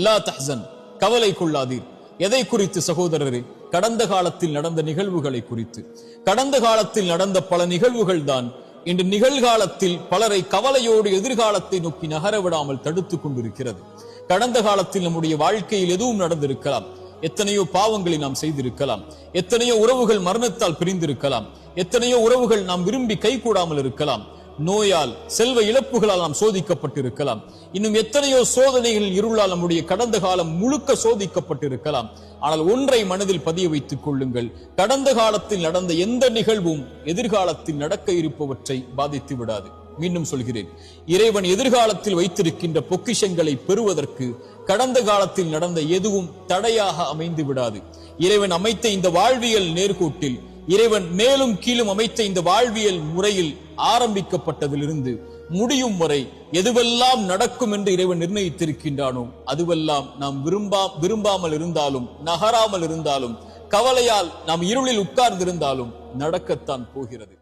லா தஹ்சன், கவலை கொள்ளாதீர். எதை குறித்து சகோதரரே? கடந்த காலத்தில் நடந்த நிகழ்வுகளை குறித்து. கடந்த காலத்தில் நடந்த பல நிகழ்வுகள் தான் இன்று நிகழ்காலத்தில் பலரை கவலையோடு எதிர்காலத்தை நோக்கி நகர விடாமல் தடுத்துக் கொண்டிருக்கிறது. கடந்த காலத்தில் நம்முடைய வாழ்க்கையில் எதுவும் நடந்திருக்கலாம். எத்தனையோ பாவங்களை நாம் செய்திருக்கலாம். எத்தனையோ உறவுகள் மரணத்தால் பிரிந்திருக்கலாம். எத்தனையோ உறவுகள் நாம் விரும்பி கைகூடாமல் இருக்கலாம். நோயால், செல்வ இழப்புகளால் நாம் சோதிக்கப்பட்டிருக்கலாம். இன்னும் எத்தனையோ சோதனைகளில் இருளால் நம்முடைய கடந்த காலம் முழுக்க சோதிக்கப்பட்டிருக்கலாம். ஆனால் ஒன்றை மனதில் பதிய வைத்துக் கொள்ளுங்கள், கடந்த காலத்தில் நடந்த எந்த நிகழ்வும் எதிர்காலத்தில் நடக்க இருப்பவற்றை பாதித்து விடாது. மீண்டும் சொல்கிறேன், இறைவன் எதிர்காலத்தில் வைத்திருக்கின்ற பொக்கிஷங்களை பெறுவதற்கு கடந்த காலத்தில் நடந்த எதுவும் தடையாக அமைந்து விடாது. இறைவன் அமைத்த இந்த வாழ்வியல் நேர்கோட்டில், இறைவன் மேலும் கீழும் அமைத்த இந்த வாழ்வியல் முறையில் ஆரம்பிக்கப்பட்டதிலிருந்து முடியும் வரை எதுவெல்லாம் நடக்கும் என்று இறைவன் நிர்ணயித்திருக்கின்றானோ அதுவெல்லாம் நாம் விரும்பாமல் இருந்தாலும், நகராமல் இருந்தாலும், கவலையால் நாம் இருளில் உட்கார்ந்திருந்தாலும் நடக்கத்தான் போகிறது.